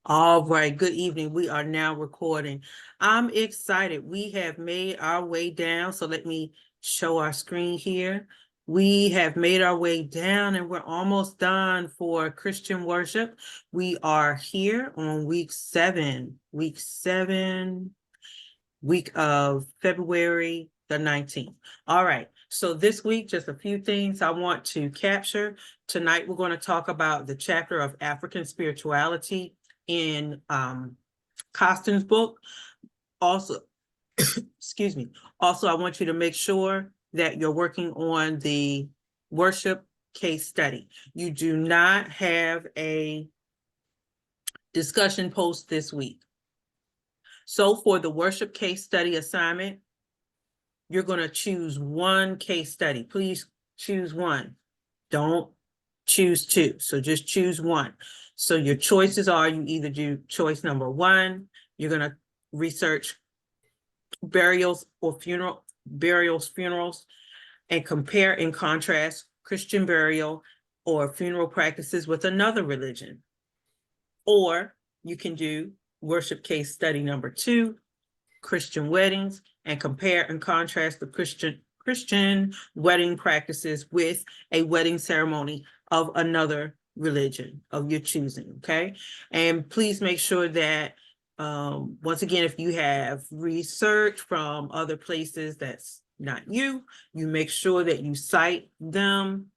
All right, good evening. We are now recording. I'm excited. We have made our way down. So let me show our screen here. We have made our way down and we're almost done for Christian worship. We are here on week 7, week of February the 19th. All right, so this week, just a few things I want to capture. Tonight, we're going to talk about the chapter of African spirituality in Costin's book. Also, excuse me. Also, I want you to make sure that you're working on the worship case study. You do not have a discussion post this week. So for the worship case study assignment, you're going to choose one case study. Please choose one. Don't choose two. So just choose one. So your choices are, you either do choice number 1, you're going to research burials, funerals, and compare and contrast Christian burial or funeral practices with another religion. Or you can do worship case study number 2, Christian weddings, and compare and contrast the Christian wedding practices with a wedding ceremony of another religion of your choosing, okay? And please make sure that, once again, if you have research from other places that's not you make sure that you cite them,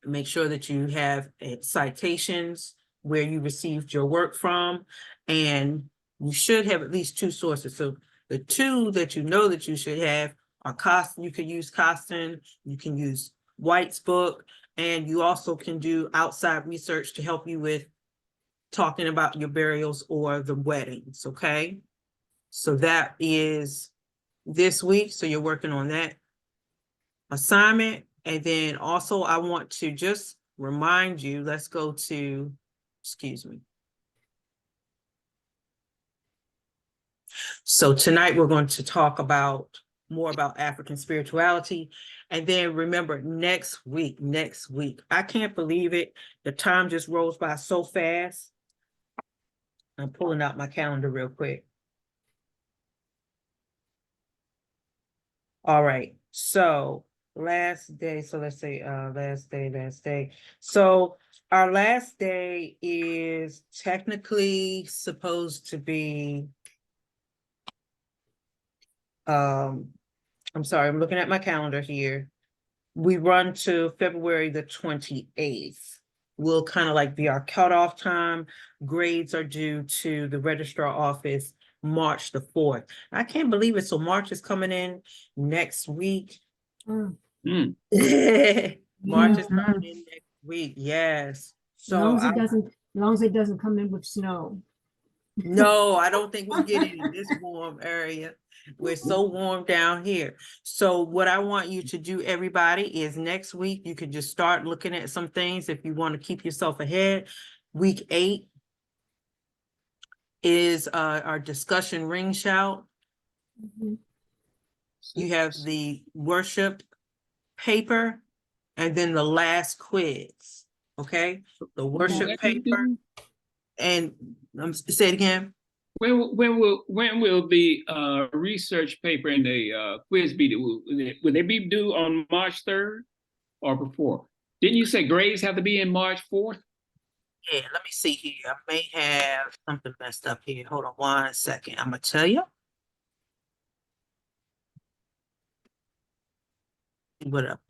make sure that you have citations where you received your work from, and you should have at least 2 sources. So the 2 that you know that you should have are Costin. You can use Costin, you can use White's book, and you also can do outside research to help you with talking about your burials or the weddings, okay? So that is this week. So you're working on that assignment. And then also I want to just remind you, let's go to, excuse me. So tonight we're going to talk about more about African spirituality. And then remember, next week, I can't believe it. The time just rolls by so fast. I'm pulling out my calendar real quick. All right, so last day, so let's say last day. So our last day is technically supposed to be, I'm sorry, I'm looking at my calendar here. We run to February the 28th. Will kind of like be our cutoff time. Grades are due to the registrar office March the 4th. I can't believe it. So March is coming in next week. March is coming in next week. Yes. So as long as it doesn't come in with snow. No, I don't think we'll get it in this warm area. We're so warm down here. So what I want you to do, everybody, is next week, you could just start looking at some things if you want to keep yourself ahead. Week 8 is our discussion ring shout. You have the worship paper and then the last quiz, okay? The worship paper. And say it again. When will the research paper and the quiz be due? Will they be due on March 3rd or before? Didn't you say grades have to be in March 4th? Yeah, let me see here. I may have something messed up here. Hold on 1 second. I'm gonna tell you. What up?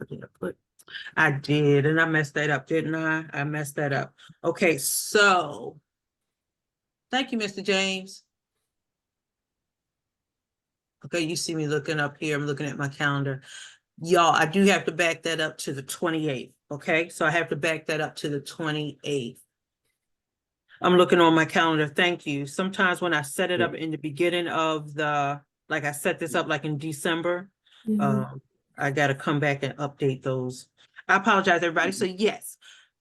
I did, and I messed that up, didn't I? I messed that up. Okay, so thank you, Mr. James. Okay, you see me looking up here. I'm looking at my calendar. Y'all, I do have to back that up to the 28th. Okay, so I have to back that up to the 28th. I'm looking on my calendar. Thank you. Sometimes when I set it up in the beginning of the, like I set this up like in December, I got to come back and update those. I apologize, everybody. So yes,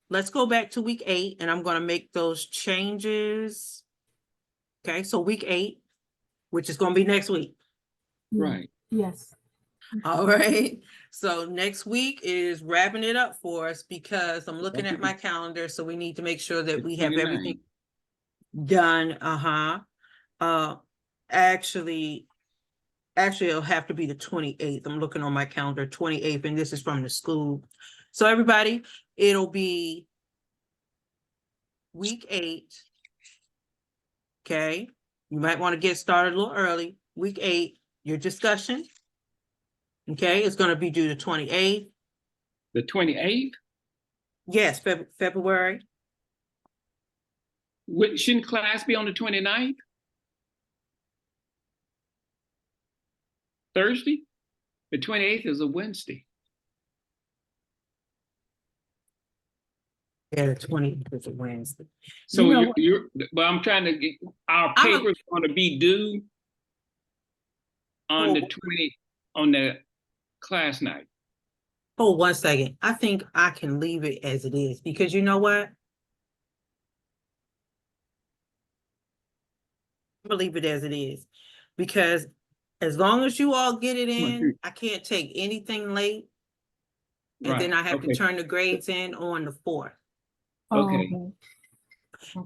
let's go back to week 8 and I'm going to make those changes. Okay, so week 8, which is going to be next week. Right. Yes. All right. So next week is wrapping it up for us because I'm looking at my calendar. So we need to make sure that we have everything. done, uh, actually, it'll have to be the 28th. I'm looking on my calendar, 28th, and this is from the school. So everybody, it'll be week 8. Okay, you might want to get started a little early. Week 8, your discussion. Okay, it's gonna be due the 28th. The 28th? Yes, February. Shouldn't class be on the 29th? Thursday? The 28th is a Wednesday. Yeah, the 20th is a Wednesday. So You know what? but I'm trying to get, our I'm a- paper's going to be due on the Oh. 20, on the class night. Hold 1 second. I think I can leave it as it is because you know what? I'm gonna leave it as it is because as long as you all get it in, I can't take anything late. And Right, then I have to okay, turn the grades in on the 4th. Oh, okay. Okay.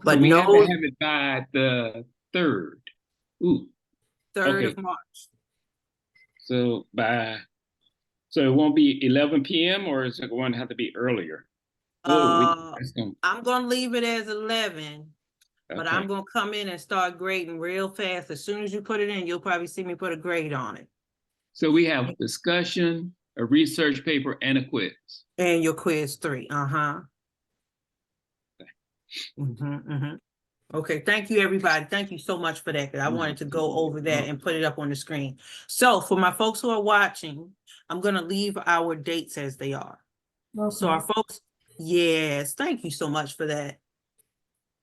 But So we have to no have it by the 3rd. Ooh, 3rd okay. of March. So it won't be 11 p.m. or is it going to have to be earlier? That's gonna, I'm gonna leave it as 11, but okay. I'm gonna come in and start grading real fast. As soon as you put it in, you'll probably see me put a grade on it. So we have discussion, a research paper, and a quiz. And your quiz 3, Okay, thank you, everybody. Thank you so much for that, because I wanted to go over that and put it up on the screen. So for my folks who are watching, I'm gonna leave our dates as they are. So our Okay. folks, yes, thank you so much for that.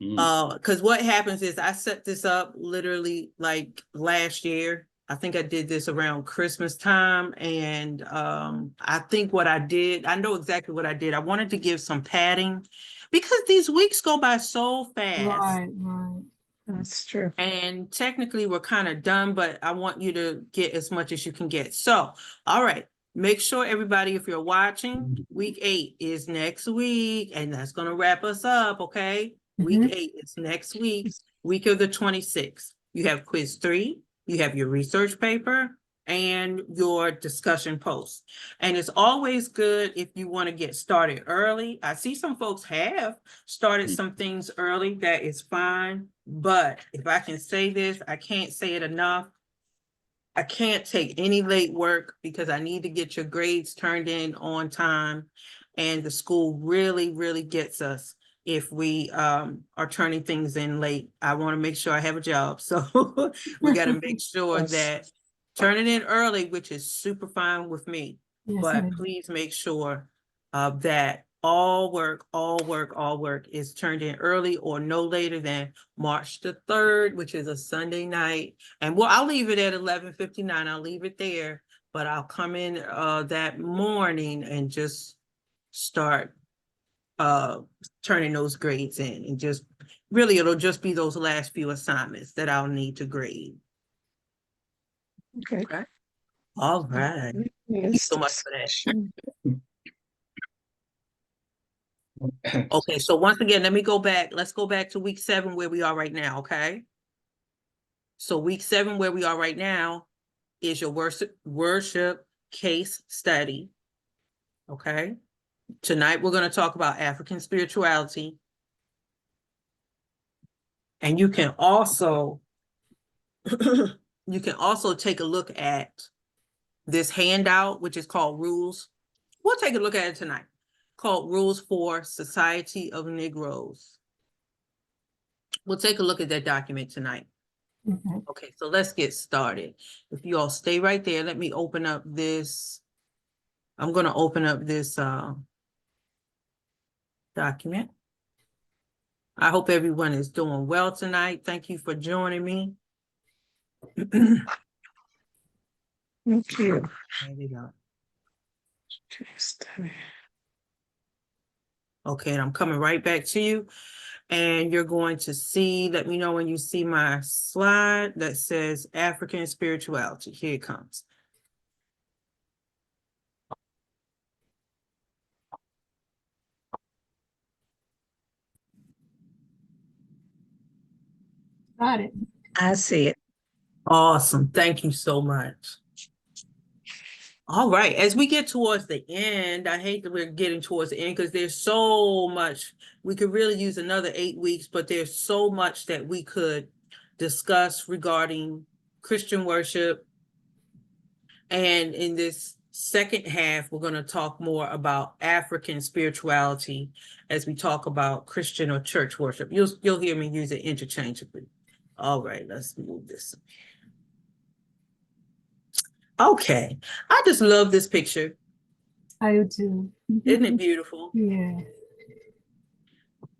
Mm. Because what happens is I set this up literally like last year. I think I did this around Christmas time, and I think what I did, I know exactly what I did. I wanted to give some padding because these weeks go by so fast. Right. That's true. And technically we're kind of done, but I want you to get as much as you can get. So, all right, make sure everybody, if you're watching, week 8 is next week, and that's going to wrap us up, okay? Week 8 is next week of the 26th. You have quiz 3, you have your research paper, and your discussion post. And it's always good if you want to get started early. I see some folks have started some things early. That is fine. But if I can say this, I can't say it enough. I can't take any late work because I need to get your grades turned in on time. And the school really, really gets us if we are turning things in late. I want to make sure I have a job. So we got to make sure Yes. that turn it in early, which is super fine with me. Yes, But ma'am. please make sure that all work is turned in early or no later than March the 3rd, which is a Sunday night. And well, I'll leave it at 11:59. I'll leave it there, but I'll come in that morning and just start turning those grades in, and just really it'll just be those last few assignments that I'll need to grade. Okay. All right. Thank you so much for that. Okay, so once again, let me go back. Let's go back to week 7 where we are right now, okay? So week 7 where we are right now is your worship case study, okay? Tonight, we're going to talk about African spirituality. And you can also, take a look at this handout, which is called Rules. We'll take a look at it tonight, called Rules for Society of Negroes. We'll take a look at that document tonight. Okay. Okay, so let's get started. If you all stay right there, let me open up this. I'm going to open up this document. I hope everyone is doing well tonight. Thank you for joining me. Thank you. There we go. Study. Okay, and I'm coming right back to you. And you're going to see, let me know when you see my slide that says African spirituality. Here it comes. Got it. I see it. Awesome. Thank you so much. All right, as we get towards the end, I hate that we're getting towards the end because there's so much. We could really use another 8 weeks, but there's so much that we could discuss regarding Christian worship. And in this second half, we're going to talk more about African spirituality as we talk about Christian or church worship. You'll hear me use it interchangeably. All right, let's move this. Okay, I just love this picture. I do too. Isn't it beautiful? Yeah.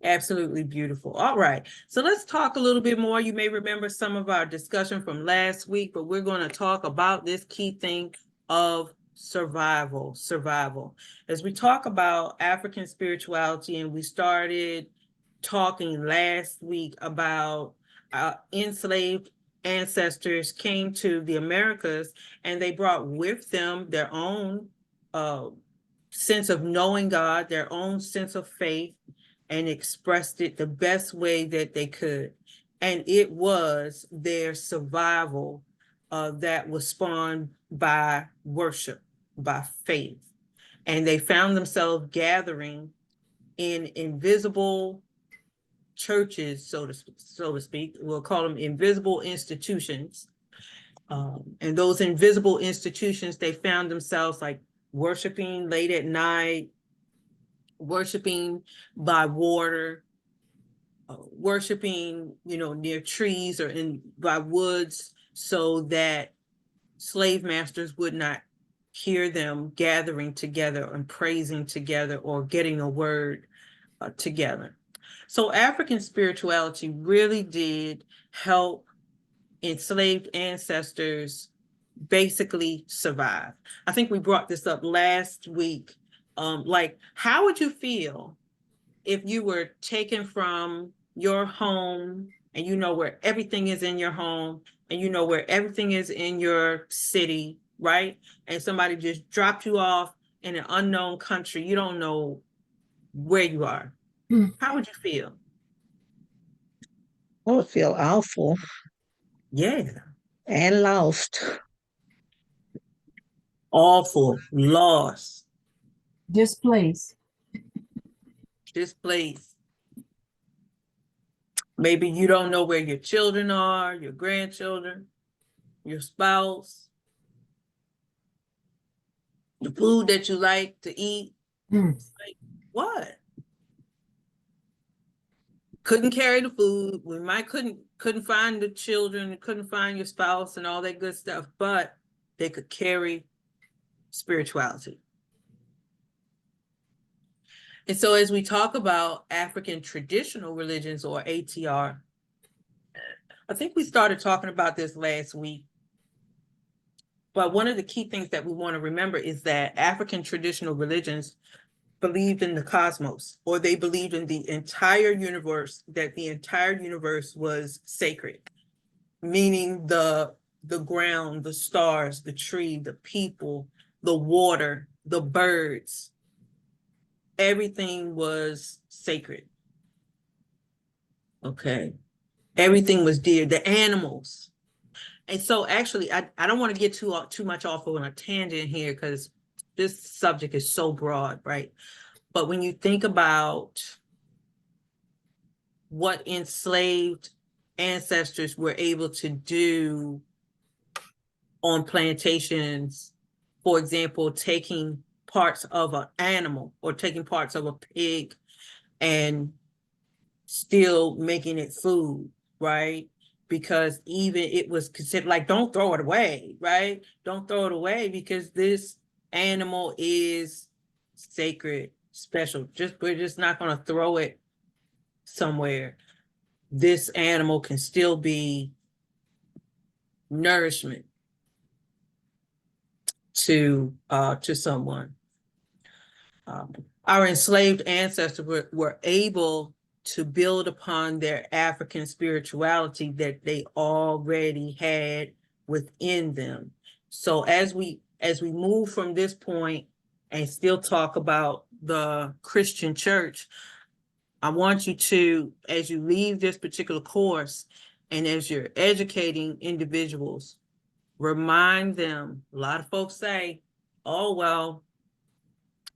Absolutely beautiful. All right, so let's talk a little bit more. You may remember some of our discussion from last week, but we're going to talk about this key thing of survival. As we talk about African spirituality, and we started talking last week about enslaved ancestors came to the Americas, and they brought with them their own sense of knowing God, their own sense of faith, and expressed it the best way that they could. And it was their survival that was spawned by worship, by faith. And they found themselves gathering in invisible churches, so to speak. We'll call them invisible institutions. And those invisible institutions, they found themselves like worshiping late at night, worshiping by water, worshiping, near trees or by woods, so that slave masters would not hear them gathering together and praising together or getting a word together. So African spirituality really did help enslaved ancestors basically survive. I think we brought this up last week. Like, how would you feel if you were taken from your home and you know where everything is in your home and you know where everything is in your city, right? And somebody just dropped you off in an unknown country. You don't know where you are. How would you feel? I would feel awful Yeah. and lost. Awful, lost, Displaced. displaced. Maybe you don't know where your children are, your grandchildren, your spouse, the food that you like to eat. Like, what? Couldn't carry the food. We might couldn't find the children, couldn't find your spouse and all that good stuff, but they could carry spirituality. And so as we talk about African traditional religions, or ATR, I think we started talking about this last week. But one of the key things that we want to remember is that African traditional religions believed in the cosmos, or they believed in the entire universe, that the entire universe was sacred, meaning the ground, the stars, the tree, the people, the water, the birds, everything was sacred. Okay. Everything was dear, the animals. And so actually, I don't want to get too much off on a tangent here because this subject is so broad, right? But when you think about what enslaved ancestors were able to do on plantations, for example, taking parts of an animal or taking parts of a pig and still making it food, right? Because even it was considered like, don't throw it away, right? Don't throw it away because this animal is sacred, special. We're just not going to throw it somewhere. This animal can still be nourishment to someone. Our enslaved ancestors were able to build upon their African spirituality that they already had within them. So as we move from this point and still talk about the Christian church, I want you to, as you leave this particular course, And as you're educating individuals, remind them, a lot of folks say, oh, well,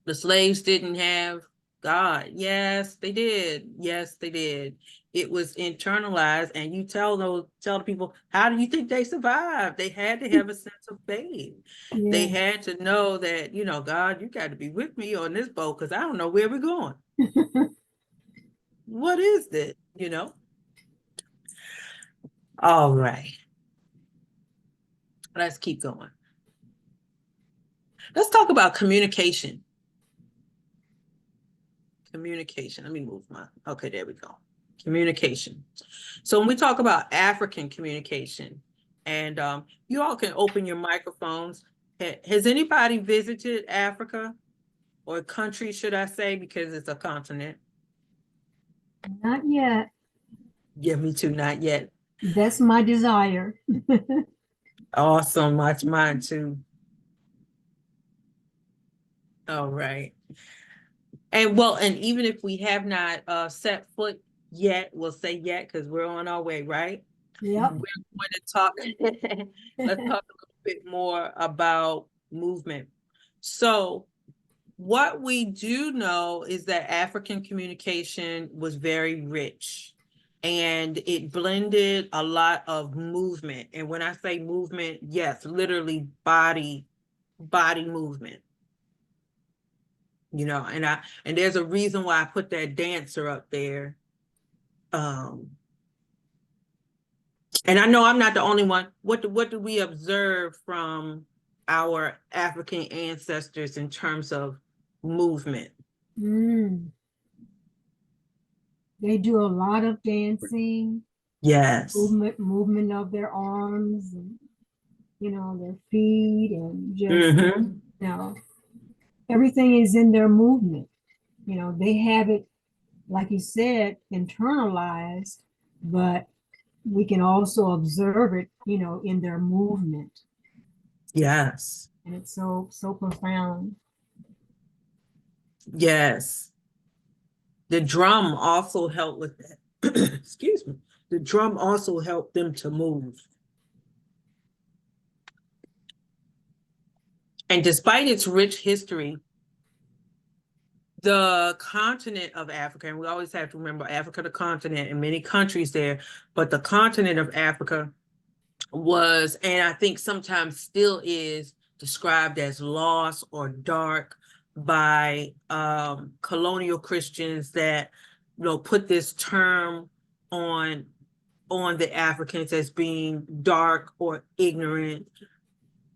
the slaves didn't have God. Yes, they did. Yes, they did. It was internalized, and you tell the people, how do you think they survived? They had to have a sense of faith. They Yeah. had to know that, God, you got to be with me on this boat because I don't know where we're going. What is it? All right. Let's keep going. Let's talk about communication. Communication. Let me move okay, there we go. Communication. So when we talk about African communication, and you all can open your microphones. Has anybody visited Africa, or a country, should I say, because it's a continent? Not yet. Yeah, me too, not yet. That's my desire. Awesome, much mine too. All right. And even if we have not set foot yet, we'll say yet because we're on our way, right? Yep. We're going to talk, let's talk a little bit more about movement. So what we do know is that African communication was very rich, and it blended a lot of movement. And when I say movement, yes, literally body movement. And there's a reason why I put that dancer up there. And I know I'm not the only one. What do we observe from our African ancestors in terms of movement? They do a lot of dancing, Yes. movement of their arms, and their feet, and just Mm-hmm. Everything is in their movement. They have it, like you said, internalized, but we can also observe it, in their movement. Yes. And it's so profound. Yes. The drum also helped with that. Excuse me. The drum also helped them to move. And despite its rich history, the continent of Africa, and we always have to remember Africa, the continent, and many countries there, but the continent of Africa was, and I think sometimes still is, described as lost or dark by colonial Christians that put this term on the Africans as being dark or ignorant,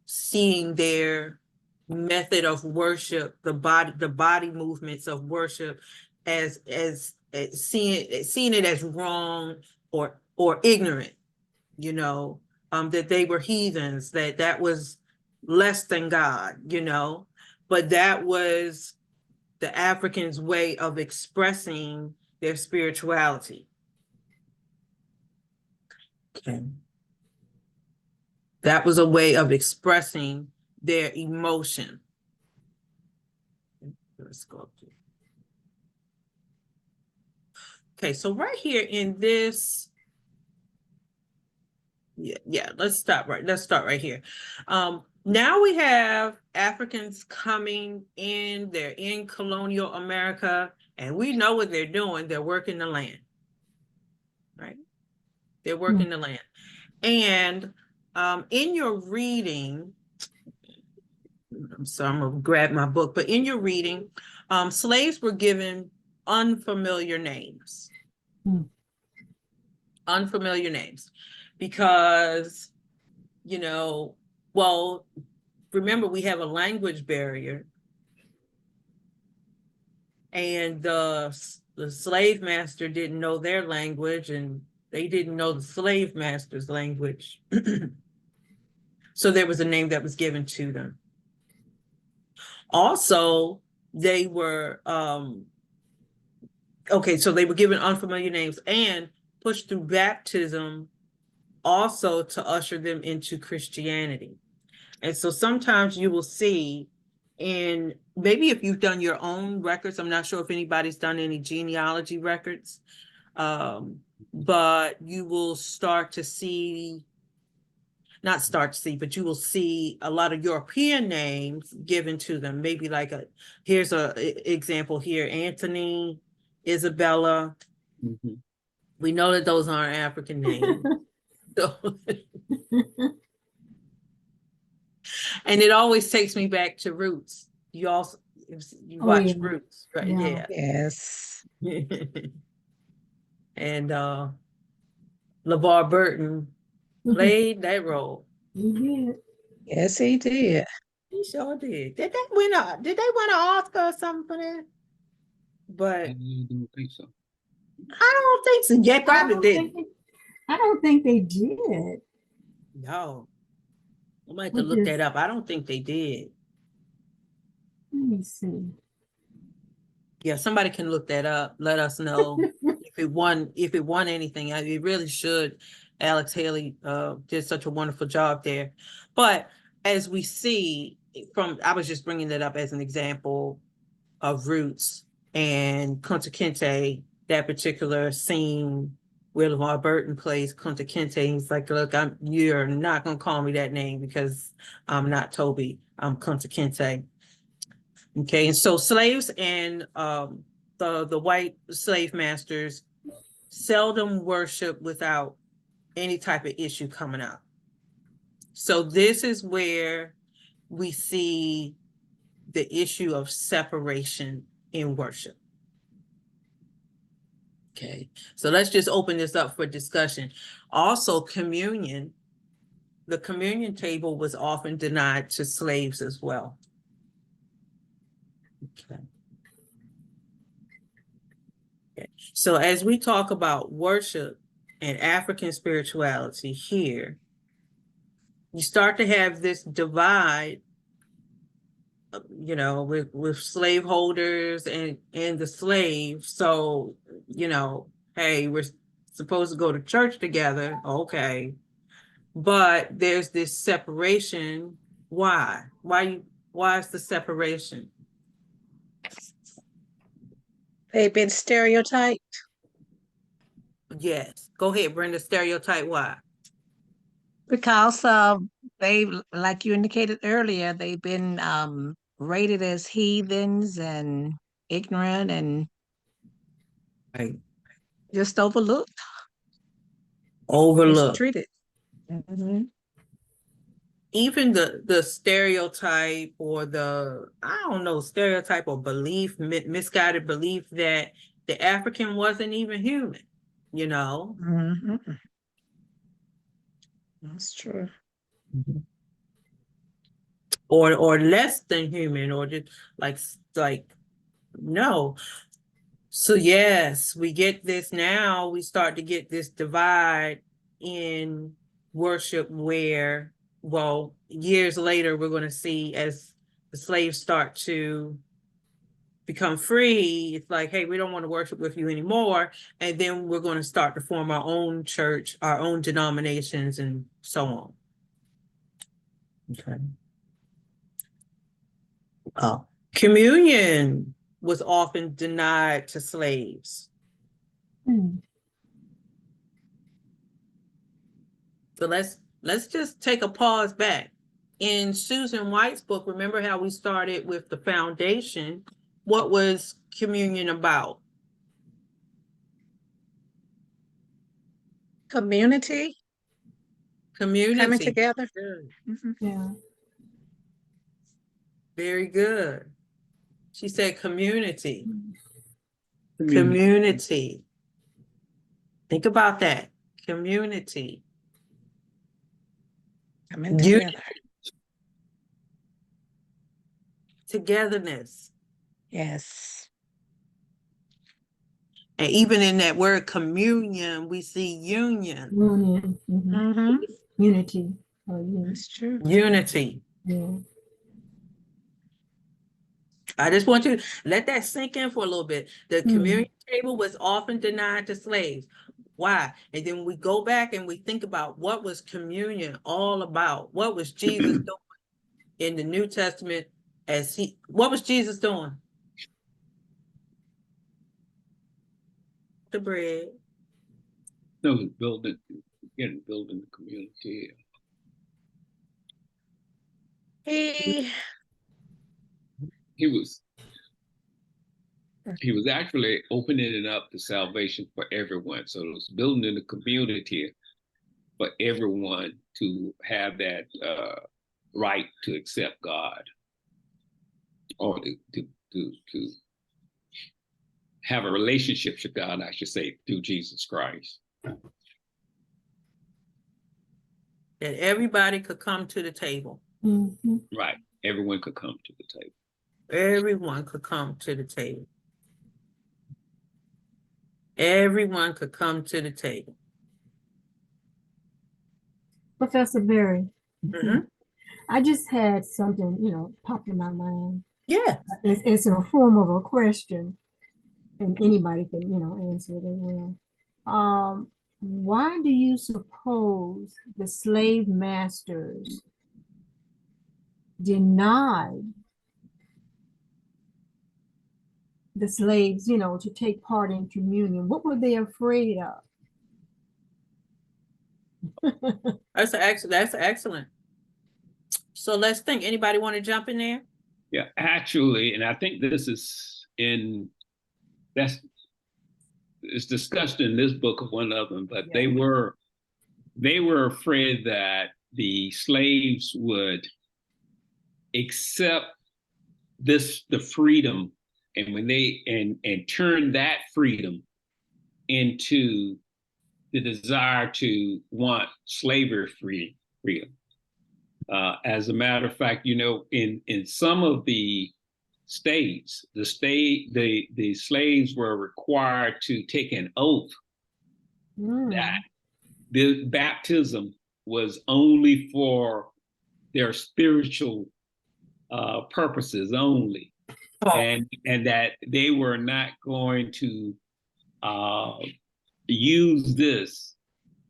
seeing their method of worship, the body movements of worship as seeing it as wrong or ignorant, that they were heathens, that was less than God, but that was the Africans' way of expressing their spirituality. Okay. That was a way of expressing their emotion. Let's go up to. Okay, so right here in this, let's start right here. Now we have Africans coming in, they're in colonial America, and we know what they're doing. They're working the land, right? They're working the land. And in your reading, so I'm gonna grab my book, but in your reading, slaves were given unfamiliar names. Unfamiliar names, because, well, remember we have a language barrier, and the slave master didn't know their language, and they didn't know the slave master's language. So there was a name that was given to them. Also, they were, so they were given unfamiliar names and pushed through baptism also to usher them into Christianity. And so sometimes you will see, in maybe if you've done your own records, I'm not sure if anybody's done any genealogy records, But you will start to see, not start to see, but you will see a lot of European names given to them. Maybe like here's example here, Anthony, Isabella. Mhm. We know that those aren't African names. So, and it always takes me back to Roots. You also, you Oh, watch yeah. Roots, right? Yeah. Yes. Yeah. And LeVar Burton played that role. He did. Yes, he did. He sure did. Did they win an Oscar or something for that? But I don't think so. I don't think so. Yeah, I probably don't did. think I don't think they did. No. I might have to Which look is, that up. I don't think they did. let me see. Yeah, somebody can look that up. Let us know if it won anything. It really should. Alex Haley did such a wonderful job there. But as we see I was just bringing that up as an example of Roots and Kunta Kinte, that particular scene where LeVar Burton plays Kunta Kinte. He's like, look, you're not gonna call me that name because I'm not Toby. I'm Kunta Kinte. Okay, and so slaves and the white slave masters seldom worship without any type of issue coming up. So this is where we see the issue of separation in worship. Okay, so let's just open this up for discussion. Also, communion, the communion table was often denied to slaves as well. Okay. Okay. So as we talk about worship and African spirituality here, you start to have this divide, with slaveholders and the slaves. So, hey, we're supposed to go to church together. Okay. But there's this separation. Why? Why is the separation? They've been stereotyped Yes. Go ahead, Brenda. Stereotype why? because they, like you indicated earlier, they've been rated as heathens and ignorant and Right. just overlooked, Overlook. mistreated. Mhm. Even the stereotype or stereotype or belief, misguided belief that the African wasn't even human, Mhm. That's true. or less than human, or just like no. So yes, we get this now. We start to get this divide in worship where, well, years later, we're going to see as the slaves start to become free, it's like, hey, we don't want to worship with you anymore. And then we're going to start to form our own church, our own denominations, and so on. Okay. Communion was often denied to slaves. Hmm. So let's just take a pause back. In Susan White's book, remember how we started with the foundation? What was communion about? Community Community. coming together. Good. Mhm. Yeah. Very good. She said community. Community. Community. Think about that. Community. Coming You together. togetherness. Yes. And even in that word communion, we see union, Union. Mhm. Mhm. Unity. Oh, yeah. That's true. unity. Yeah. I just want you to let that sink in for a little bit. The Hmm. communion table was often denied to slaves. Why? And then we go back and we think about what was communion all about? What was Jesus doing in the New Testament what was Jesus doing? The bread. No, building the community. He, He was actually opening it up to salvation for everyone. So it was building in the community for everyone to have that right to accept God, or to have a relationship with God, I should say, through Jesus Christ. That everybody could come to the table. Mhm. Right. Everyone could come to the table. Everyone could come to the table. Everyone could come to the table. Professor Berry, Mhm. I just had something, pop in my mind. Yeah. It's in a form of a question, and anybody can, answer it as well. Why do you suppose the slave masters denied the slaves, to take part in communion? What were they afraid of? That's excellent. So let's think. Anybody want to jump in there? Yeah, actually, and I think this is it's discussed in this book of one of them, but they were afraid that the slaves would accept the freedom, and when they and turn that freedom into the desire to want slavery freedom. As a matter of fact, in some of the states, the slaves were required to take an oath that the baptism was only for their spiritual purposes only, and that they were not going to use this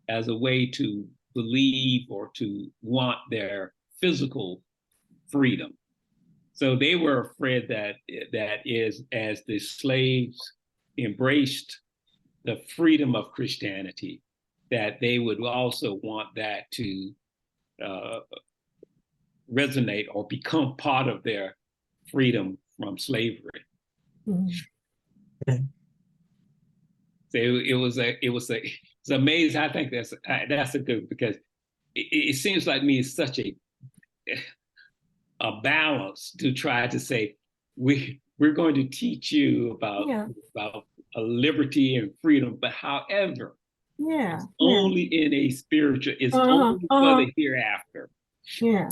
as a way to believe or to want their physical freedom. So they were afraid that as the slaves embraced the freedom of Christianity, that they would also want that to resonate or become part of their freedom from slavery. Mm-hmm. So it's amazing. I think that's a good, because it seems like me it's such a balance to try to say we're going to teach you about a liberty and freedom, but however, it's only in a spiritual. It's only for the hereafter. Yeah,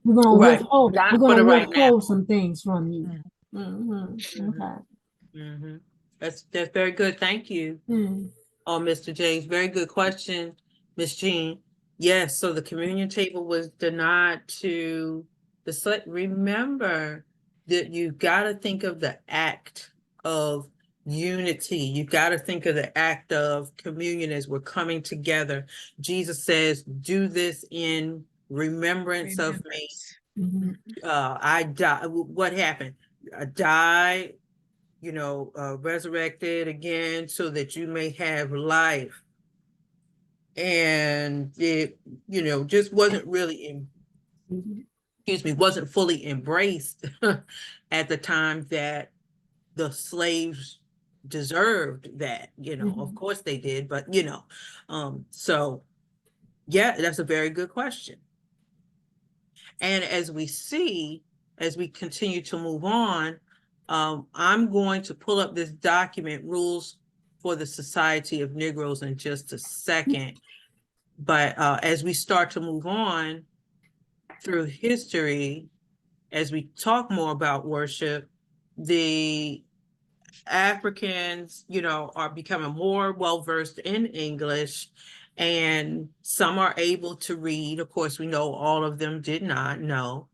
we're gonna withhold. We're gonna withhold some things from you. Okay. That's very good. Thank you. Mr. James, very good question, Miss Jean. Yes, so the communion table was denied to the slave. Remember that you got to think of the act of unity. You got to think of the act of communion as we're coming together. Jesus says, "Do this in remembrance of me." I die. What happened? I died, resurrected again so that you may have life. And it, just wasn't really, wasn't fully embraced at the time that the slaves deserved that, of course they did, but, so yeah, that's a very good question. And as we continue to move on, I'm going to pull up this document, Rules for the Society of Negroes, in just a second. But as we start to move on through history, as we talk more about worship, the Africans, are becoming more well-versed in English, and some are able to read. Of course, we know all of them did not know,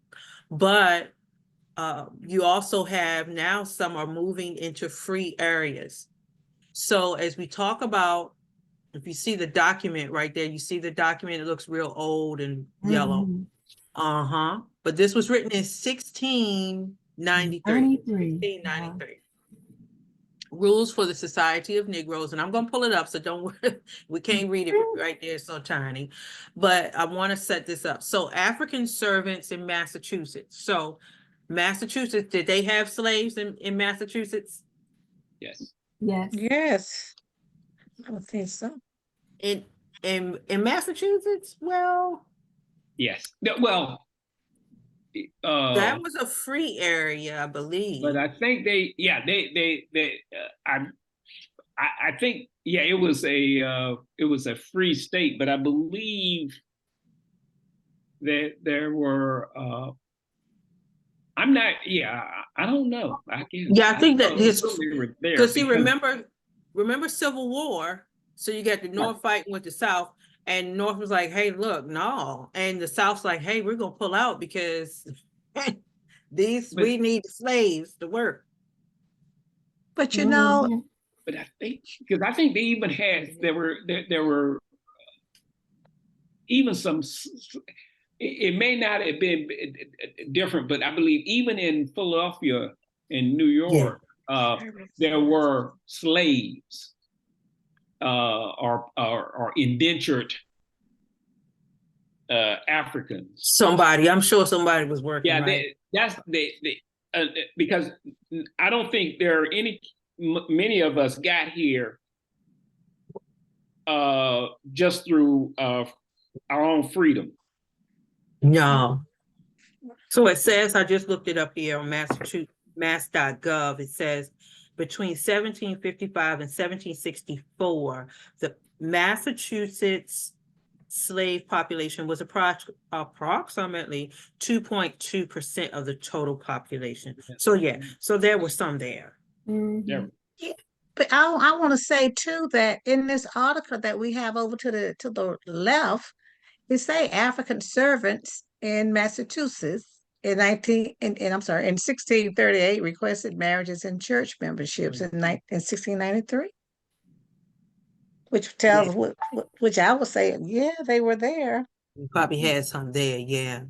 but you also have now some are moving into free areas. So as we talk about, if you see the document right there, you see the document, it looks real old and yellow. But this was written in 1693. 1693. Rules for the Society of Negroes, and I'm gonna pull it up, so don't worry, we can't read it right there, it's so tiny. But I want to set this up. So African servants in Massachusetts. So Massachusetts, did they have slaves in Massachusetts? Yes. Yes. Yes, I would think so. In in Massachusetts? Well, Yes. Well, that was a free area, I believe. but I think I think, yeah, it was a free state, but I believe that there were, I'm not, yeah, I don't know. Yeah, I think that it's is there because you because remember Civil War. So you got the North fighting with the South, and North was like, "Hey, look, no," and the South's like, "Hey, we're gonna pull out because we need the slaves to work." But you know, Mhm. but I think they even had there were even some. It may not have been different, but I believe even in Philadelphia, in New York, there were slaves or indentured Africans. I'm sure somebody was working, Yeah, right? because I don't think there are many of us got here just through our own freedom. No. So it says, I just looked it up here on Massachusetts, mass.gov. It says between 1755 and 1764, the Massachusetts slave population was approximately 2.2% of the total population. So yeah, so there were some there. Mhm. Yeah. but I want to say too that in this article that we have over to the left, it say African servants in Massachusetts in 1638 requested marriages and church memberships in 1693, which tells which I would say, yeah, they were there. We probably had some there, yeah.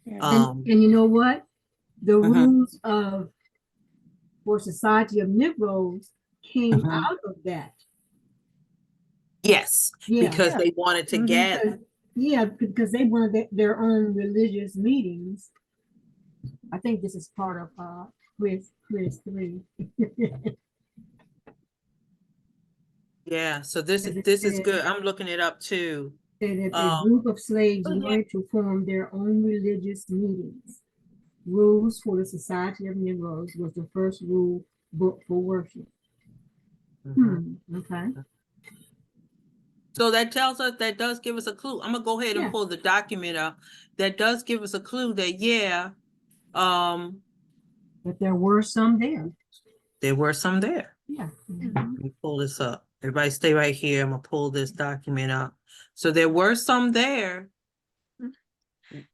Yeah. And you know what? The Mhm. rules for Society of Negroes came Mhm. out of that. Yes, Yeah. because they wanted to Mhm. gather. Because they wanted their own religious meetings. I think this is part of quiz 3. Yeah, so this As it is says, good. I'm looking it up too. that a group of slaves wanted to form their own religious meetings. Rules for the Society of Negroes was the first rule book for worship. Mhm. Okay. So that tells us, that does give us a clue. I'm gonna go ahead and Yeah. pull the document up. That does give us a clue that, yeah, But there were some there. there were some there. Yeah. Let me pull this up. Everybody stay right here. I'm gonna pull this document up. So there were some there.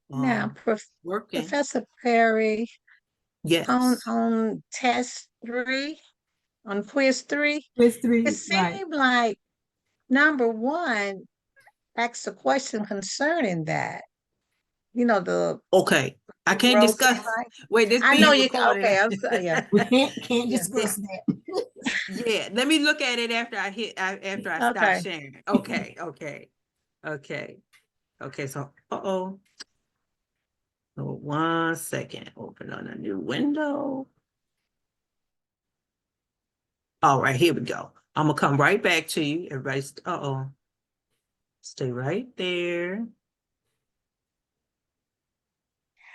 Now, Working. Professor Perry, Yes. on test 3, on quiz 3, Quiz it 3, right. seemed like number 1 asks a question concerning that. You know, the Okay. I can't growth discuss. society. Wait, this I know being you can. recorded. Okay, I'm sorry. Yeah. We can't Yeah. discuss that. Yeah, let me look at it after after I stop Okay. sharing. Okay. So, so 1 second. Open on a new window. All right, here we go. I'm gonna come right back to you. Everybody's, stay right there.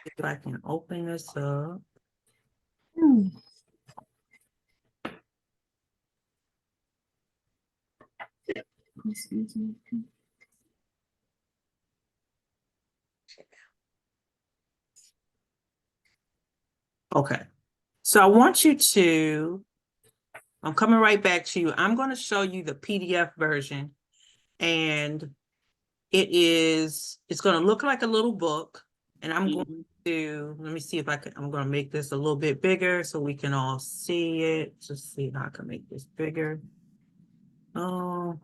If I can open this up. Excuse me. Okay. So I want you to, I'm coming right back to you. I'm going to show you the PDF version, and it's going to look like a little book, and I'm going to, let me see if I'm going to make this a little bit bigger so we can all see it. Just see how I can make this bigger. Oh.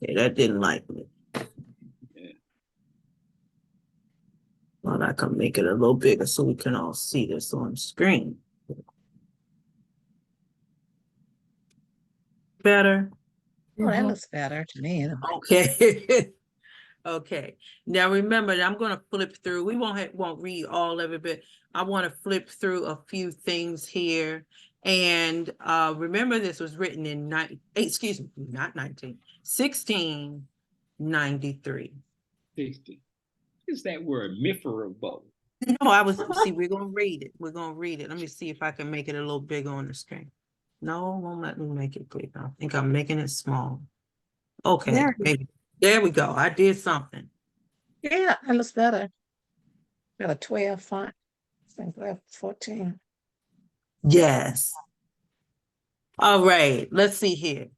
Okay, that didn't like me. Well, I can make it a little bigger so we can all see this on screen. Better? Oh, that Mhm. looks better to me. Okay. Okay, now remember, I'm gonna flip through, we won't read all of it, but I wanna flip through a few things here. And remember, this was written in excuse me, not 1693. 60. Is that word miserable? No, we're gonna read it, let me see if I can make it a little bigger on the screen. No, it won't let me make it big, I think I'm making it small. Okay, There it is. maybe, there we go, I did something. Yeah, that looks better. Got a 12 font. I think 14. Yes. All right, let's see here.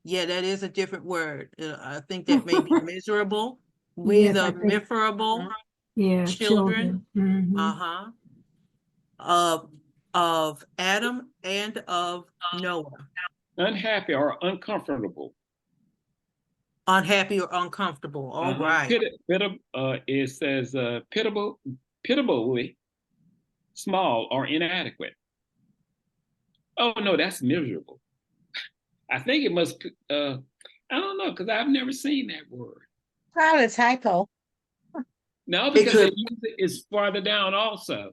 Yeah, that is a different word. I think that may be miserable. We Yes, I the think- miserable Yeah, children, children. Mhm. uh-huh, of Adam and of Noah. Unhappy or uncomfortable. Unhappy or uncomfortable. All right. It says pitiably small or inadequate. Oh no, that's miserable. I think it must. I don't know because I've never seen that word. Probably a typo. No, It because could, it's farther down also.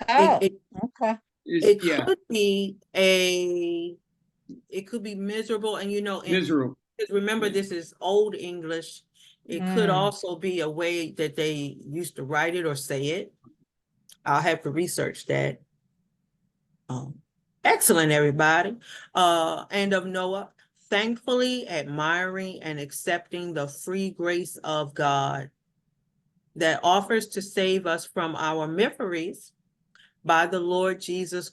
Oh, it okay. Yeah, could be it could be miserable, and miserable. remember, this is Old English. It could Mm. also be a way that they used to write it or say it. I'll have to research that. Excellent, everybody. And of Noah, thankfully admiring and accepting the free grace of God that offers to save us from our miseries by the Lord Jesus.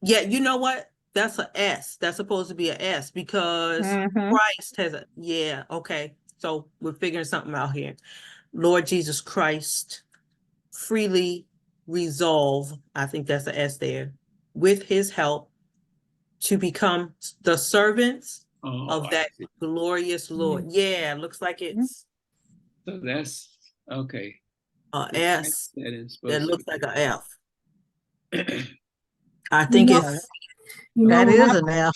Yeah, you know what? That's a S. That's supposed to be a S because Mhm. Christ has a, yeah, okay. So we're figuring something out here. Lord Jesus Christ freely resolve, I think that's a S there, with his help to become the servants Oh, of I that see. glorious Lord. Yeah, looks like it's So that's okay. a The S. that is That supposed looks to like a F. be. I You think know, it's, That when is I an F.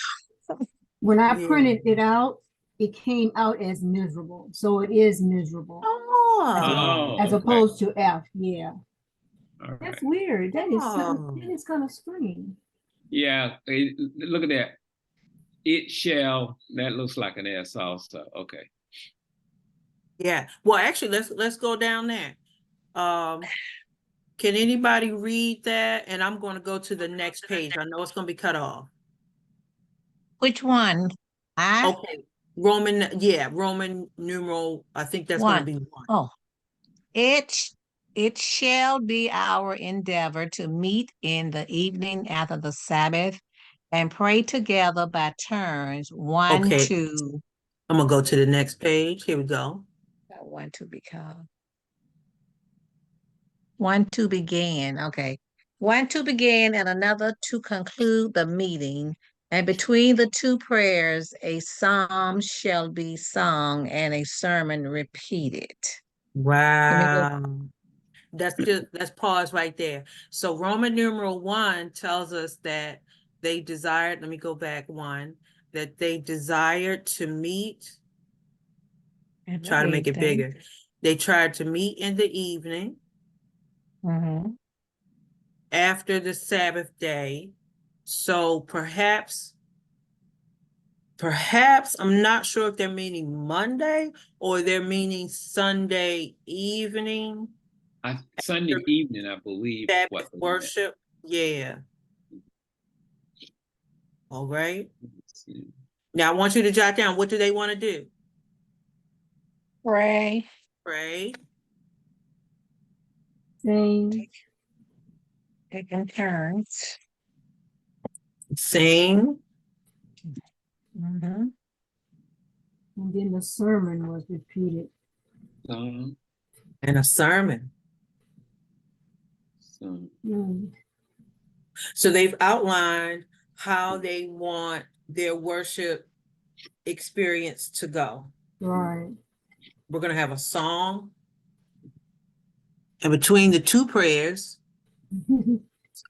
yeah. printed it out, it came out as miserable. So it is miserable Oh, as Oh, okay. opposed to F. Yeah. All right. That's weird. Oh. That is kind of strange. Yeah. Look at that. It shall. That looks like an S also. Okay. yeah. Well, actually, let's go down there. Can anybody read that? And I'm going to go to the next page. I know it's going to be cut off. Which one? I Okay. Roman numeral. I think that's going to one. be one. Oh, it shall be our endeavor to meet in the evening after the Sabbath and pray together by turns, one, Okay. two. I'm going to go to the next page. Here we go. One to become. One to begin. Okay. One to begin and another to conclude the meeting. And between the two prayers, a psalm shall be sung and a sermon repeated. Let me go. Wow. Let's pause right there. So Roman numeral 1 tells us that they desired, let me go back one, that they desired to meet, in the try to make it evening. bigger. They tried to meet in the evening Mhm. after the Sabbath day. So perhaps I'm not sure if they're meaning Monday or they're meaning Sunday evening. Sunday evening, I believe. Sabbath What they meant. worship. Yeah. All right. Let's see. Now I want you to jot down, what do they want to do? Pray. Pray, Sing. Taking turns. sing, Mhm. And then the sermon was repeated. Song, and a sermon. song. Mm, So they've outlined how they want their worship experience to go. right. We're going to have a song, And between the two prayers,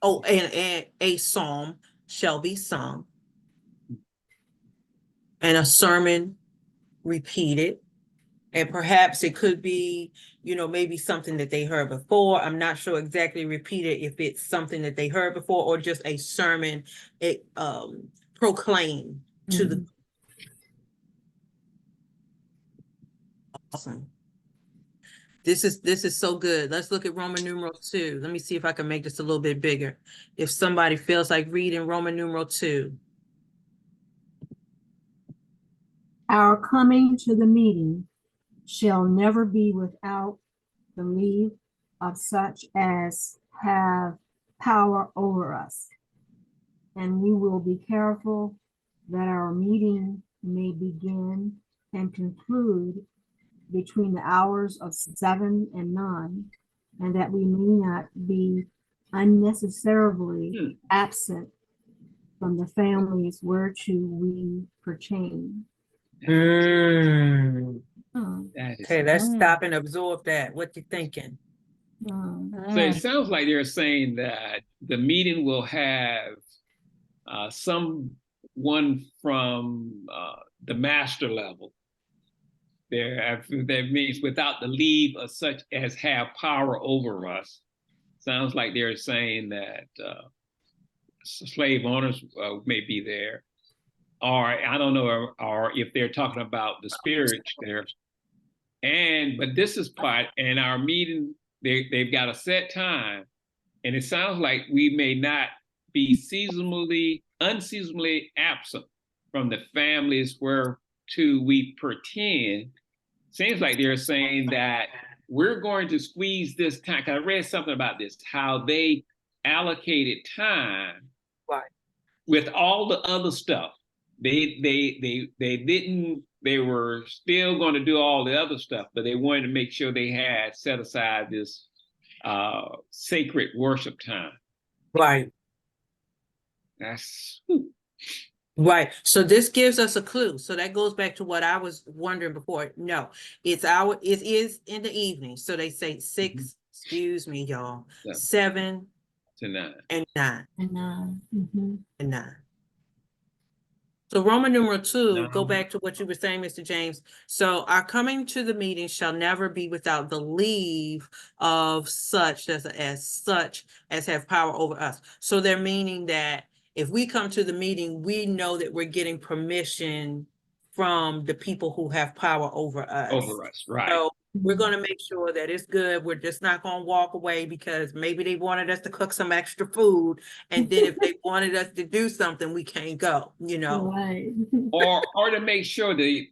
oh, and a psalm shall be sung, and a sermon repeated. And perhaps it could be, maybe something that they heard before. I'm not sure exactly repeated if it's something that they heard before or just a sermon proclaimed to the. Awesome. This is so good. Let's look at Roman numeral 2. Let me see if I can make this a little bit bigger. If somebody feels like reading Roman numeral 2. Our coming to the meeting shall never be without the leave of such as have power over us. And we will be careful that our meeting may begin and conclude between the hours of 7 and 9, and that we may not be unnecessarily absent from the families whereto we pertain. Mm. That is, Okay, let's Mm. stop and absorb that. What you thinking? so it sounds like they're saying that the meeting will have someone from the master level there. That means without the leave of such as have power over us. Sounds like they're saying that slave owners may be there, or I don't know, or if they're talking about the spirit there. But this is part, and our meeting, they've got a set time, and it sounds like we may not be unseasonably absent from the families where to we pretend. Seems like they're saying that we're going to squeeze this time. 'Cause I read something about this, how they allocated time with all the other stuff. They didn't. They were still going to do all the other stuff, but they wanted to make sure they had set aside this sacred worship time. Right. That's Right. So this gives us a clue. So that goes back to what I was wondering before. No, it is in the evening. So they say 6, excuse me, y'all, 7 to 9. and 9 And 9. and 9. So Roman numeral 2, go 9. back to what you were saying, Mr. James. So our coming to the meeting shall never be without the leave of such as have power over us. So they're meaning that if we come to the meeting, we know that we're getting permission from the people who have power over us. Over us, right. So we're going to make sure that it's good. We're just not going to walk away because maybe they wanted us to cook some extra food. And then if they wanted us to do something, we can't go, Right. or to make sure the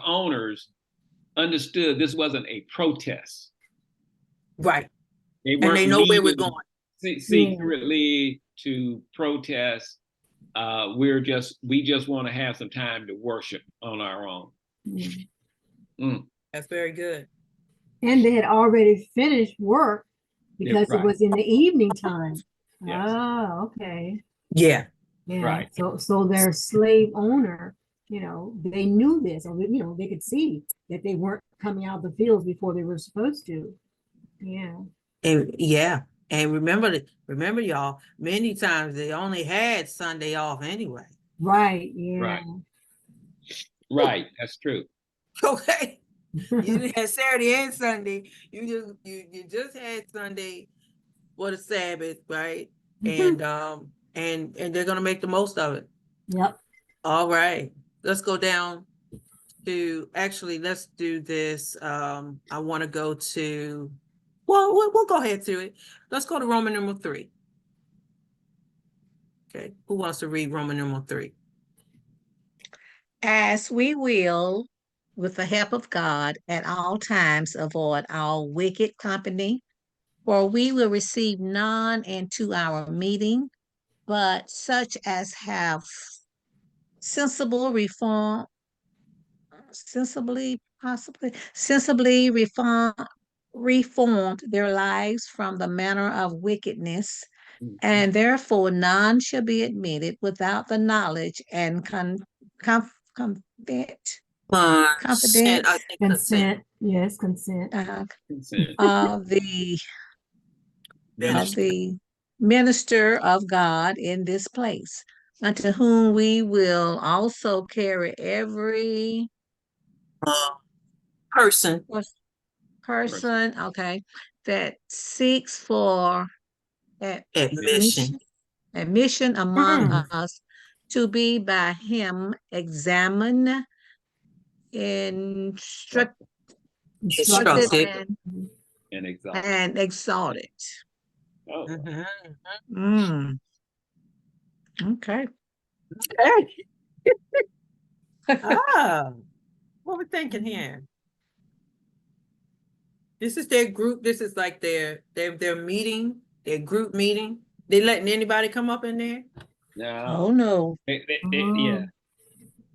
owners understood this wasn't a protest. Right. They And weren't they know where we're leaving going. secretly to protest. We just want to have some time to worship on our own. That's very good. And they had already finished work because right. it was in the evening time. Yes. Oh, okay. Yeah. Yeah. Right. So their slave owner, they knew this, or they could see that they weren't coming out of the fields before they were supposed to. Yeah. And remember y'all, many times they only had Sunday off anyway. Right. Yeah. Right. That's true. Okay. You didn't have Saturday and Sunday. You just had Sunday for the Sabbath, right? And they're gonna make the most of it. Yep. All right. Let's go down to let's do this. I want to go to we'll go ahead to it. Let's go to Roman numeral 3. Okay. Who wants to read Roman numeral 3? As we will, with the help of God, at all times avoid all wicked company, for we will receive none into our meeting, but such as have sensibly reformed their lives from the manner of wickedness, and therefore none shall be admitted without the knowledge and Consent, I think consent. Consent, yes, consent. Consent. Of the Ministry. minister of God in this place, unto whom we will also carry every Person. person, okay, that seeks for Admission. admission among Mm. us to be by him examined, instructed, Instructed. And exalted. and exalted. Oh, Mhm. Mm, okay. Hey. Ah, what we thinking here? This is their group. This is like their meeting, their group meeting. They letting anybody come up in there? Oh, no. no. Yeah.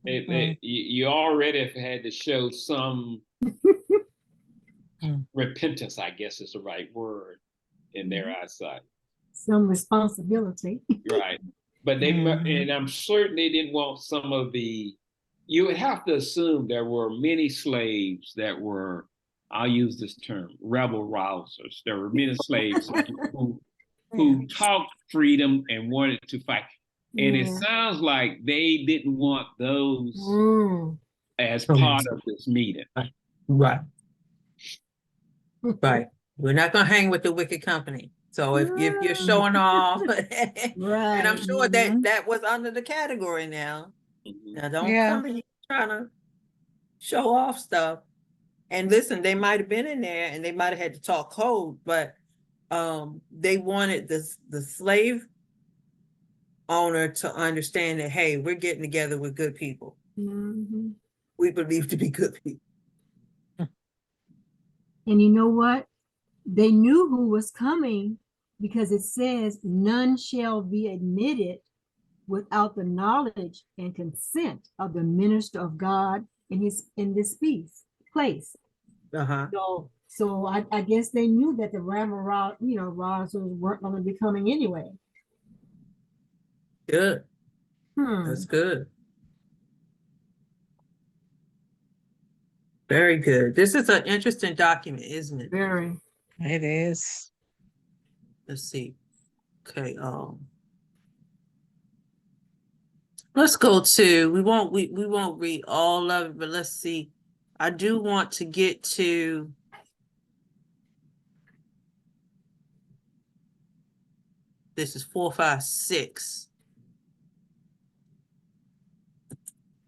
Mm. You already have had to show some Mm. repentance, I guess is the right word, in their eyesight. Some responsibility. Right. But Mhm. and I'm certain they didn't want some of you would have to assume there were many slaves that were, I'll use this term, rebel rousers. There were many slaves who talked freedom and wanted to fight. And it Yeah. sounds like they didn't want those Mm. as part of this meeting. Right, right. We're not gonna hang with the wicked company. So if you're showing off, and Right. I'm sure that Mhm. that was under the category now. Mhm. Now don't Yeah. come in trying to show off stuff. And listen, they might have been in there and they might have had to talk code, but they wanted the slave owner to understand that, hey, we're getting together with good people. Mhm. We believe to be good people. And you know what? They knew who was coming because it says, none shall be admitted without the knowledge and consent of the minister of God in this place. Uh-huh. So I guess they knew that the rousers weren't going to be coming anyway. Good. Hmm. That's good. Very good. This is an interesting document, isn't it? Very. It is. Let's see. Okay, let's go to, we won't read all of it, but let's see. I do want to get to this is 4, 5, 6.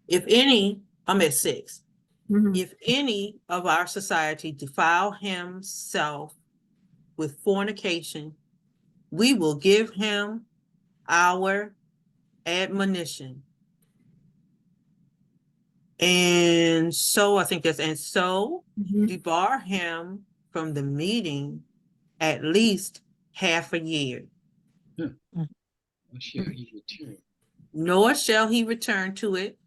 If any, I'm at 6. Mhm. If any of our society defile himself with fornication, we will give him our admonition. And so I think that's, and so Mhm. debar him from the meeting at least half a year. Shall he return? Nor shall he return to it.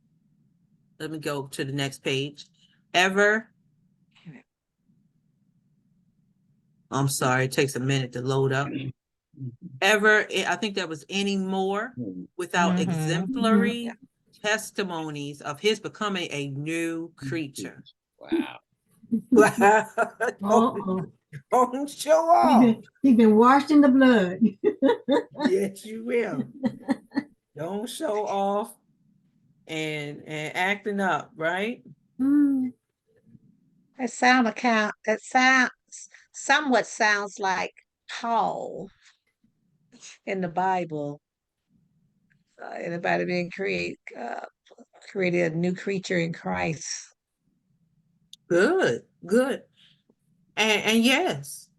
Let me go to the next page. Ever. I'm sorry, it takes a minute to load up. Ever, I think that was any more without Mhm. exemplary testimonies of his becoming a new creature. Wow. Wow. Uh-oh. Don't show off. He's been washed in the blood. Yes, you will. Don't show off and acting up, right? Mm. That somewhat sounds like Paul in the Bible. Anybody being created a new creature in Christ. Good, good. And yes,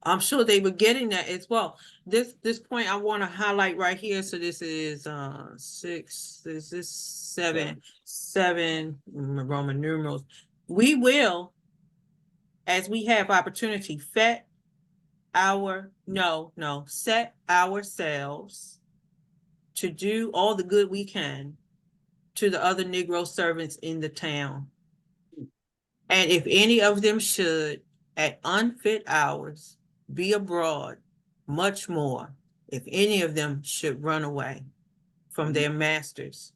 I'm sure they were getting that as well. This point I want to highlight right here. So this is 6, this is 7 Roman numerals. We will, as we have opportunity, set ourselves to do all the good we can to the other Negro servants in the town. And if any of them should, at unfit hours, be abroad, much more, if any of them should run away from their masters,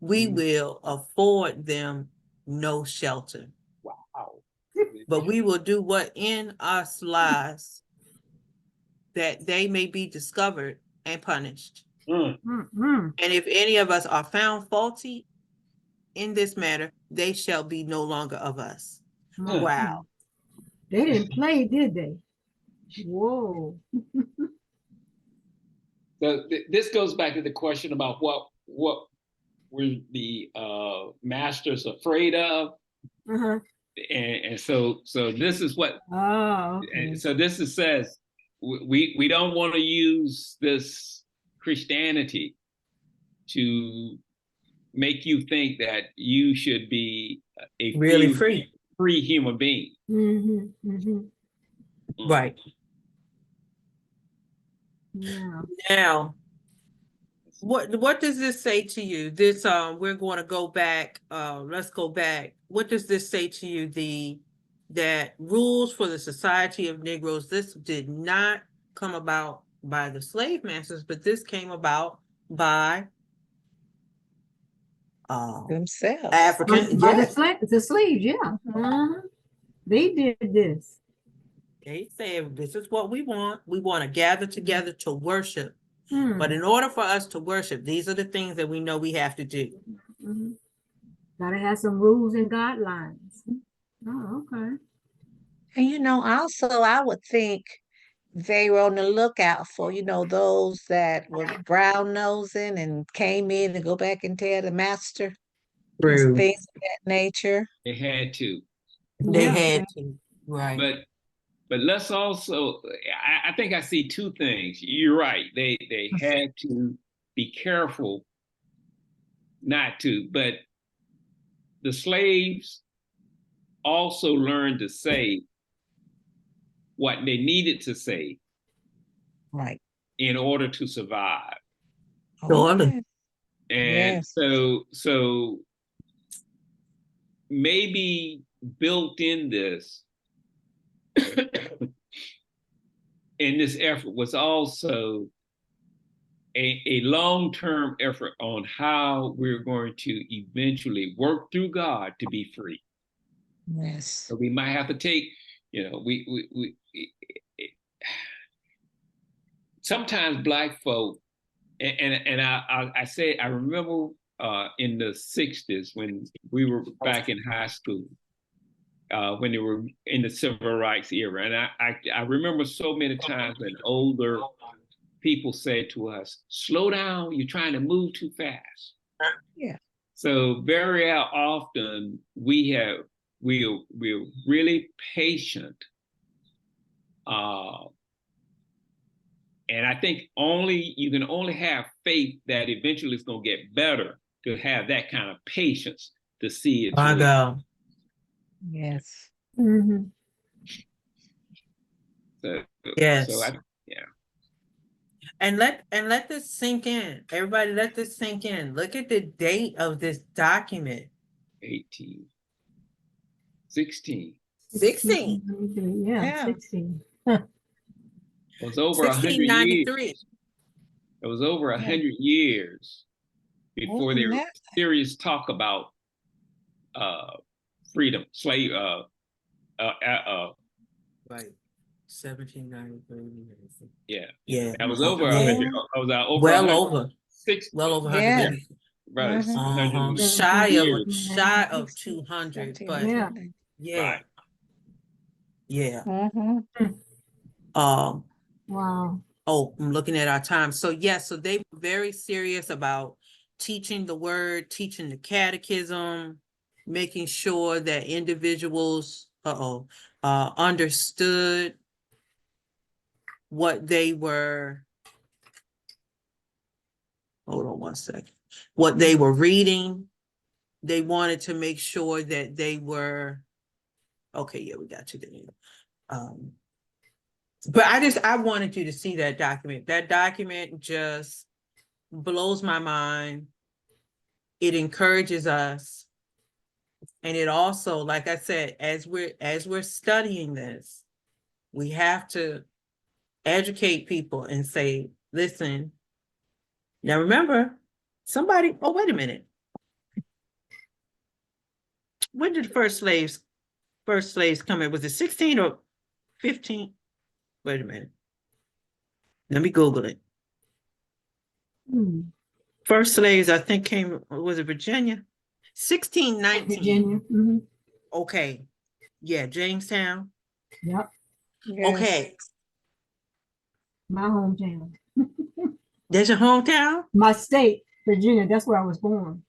we Mhm. will afford them no shelter. Wow. But we will do what in us lies that they may be discovered and punished. Mm. Mm-mm. And if any of us are found faulty in this matter, they shall be no longer of us. Mm. Wow. They didn't play, did they? Whoa. So this goes back to the question about what were the masters afraid of, Uh-huh. and so this is what, Oh, okay. and so this is says we don't want to use this Christianity to make you think that you should be a Really free. free human being. Mm-hmm. Mm-hmm. Right. Yeah. Now, what does this say to you? This we're going to go back. Let's go back. What does this say to you? That rules for the Society of Negroes, this did not come about by the slave masters, but this came about by Themselves. African. By Yes, the slaves, yeah. Uh-huh. They did this. they said this is what we want. We want to gather together to worship. Hmm. But in order for us to worship, these are the things that we know we have to do. Mm-hmm. Gotta have some rules and guidelines. Oh, okay. And also I would think they were on the lookout for, those that were brown nosing and came in to go back and tell the master True. things of that nature. They had to, They Yeah. had to. Right. but let's also. I think I see two things. You're right. They had to be careful not to, but the slaves also learned to say what they needed to say Right. in order to survive. Surely. Okay. And Yes. so maybe built in this in this effort was also a long-term effort on how we're going to eventually work through God to be free. Yes. So we might have to take, we sometimes Black folk, and I say I remember in the 60s when we were back in high school, when they were in the civil rights era, and I remember so many times when older people said to us, "Slow down, you're trying to move too fast." Yeah. So very often we're really patient, and I think you can only have faith that eventually it's going to get better to have that kind of patience to see it. My God. Yes. Mm-hmm. Yes. So And let this sink in. Everybody, let this sink in. Look at the date of this document. 18, 16. 16. Yeah, Yeah. 16. It was over 100 years. 1693. It was over 100 years before More there than was that. serious talk about freedom, slave. Right. 1793. Yeah, Yeah. that was over Yeah. 100. I was over Well 100, over. Well over 100 Yeah. years. right? Mhm. 100 Shy years. of 200, but Yeah. yeah. Right. Yeah. Mhm. Wow. Oh, I'm looking at our time. So yes, so they were very serious about teaching the word, teaching the catechism, making sure that individuals understood what they were. Hold on one second. What they were reading. They wanted to make sure that they were okay. Yeah, we got you there. But I wanted you to see that document. That document just blows my mind. It encourages us. And it also, like I said, as we're studying this, we have to educate people and say, listen, now remember, wait a minute. when did the first slaves come in? Was it 16 or 15? Wait a minute. Let me Google it. Hmm. First slaves, I think came, was it Virginia? 1619. Virginia. Mhm. Okay. Yeah, Jamestown. Yep. Yes. Okay. My hometown. That's your hometown? My state, Virginia. That's where I was born.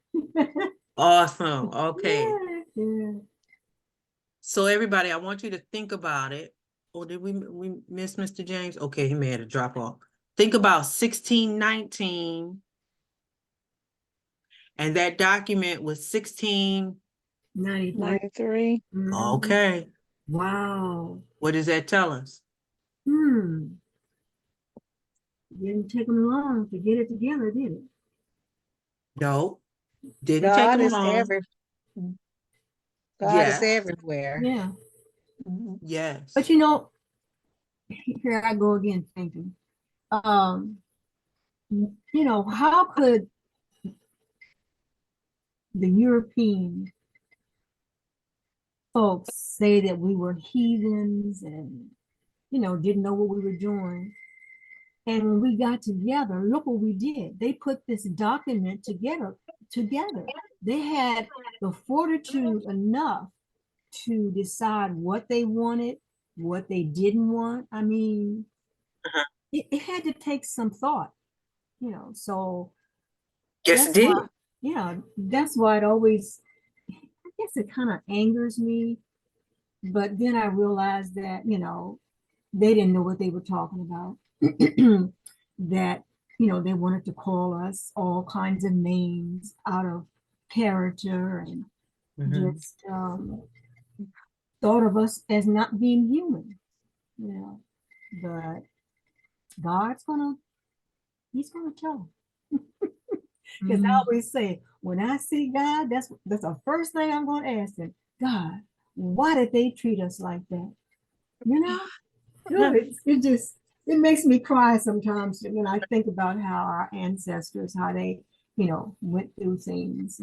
Awesome. Okay. Yeah, yeah. So everybody, I want you to think about it. Or did we miss Mr. James? Okay, he may have to drop off. Think about 1619. And that document was 16. 93. 93. Mhm. Okay. Wow. What does that tell us? Didn't take them long to get it together, did it? No, didn't take God them is long. God is Yes, everywhere. Yeah. Mhm. yes. But you know, here I go again thinking. You know, how could the European folks say that we were heathens and, you know, didn't know what we were doing? And when we got together, look what we did. They put this document together. They had the fortitude enough to decide what they wanted, what they didn't want. I mean, Uh-huh. it had to take some thought, you know. So Yes, it that's did. why, yeah, that's why it always, I guess it kind of angers me. But then I realized that, you know, they didn't know what they were talking about. That, you know, they wanted to call us all kinds of names out of character and Mhm. just thought of us as not being human, you know. But God's he's gonna tell. Because I always say, when I see God, that's the first thing I'm gonna ask him. God, why did they treat us like that? You know? No, it just it makes me cry sometimes when I think about how our ancestors, how they, you know, went through things.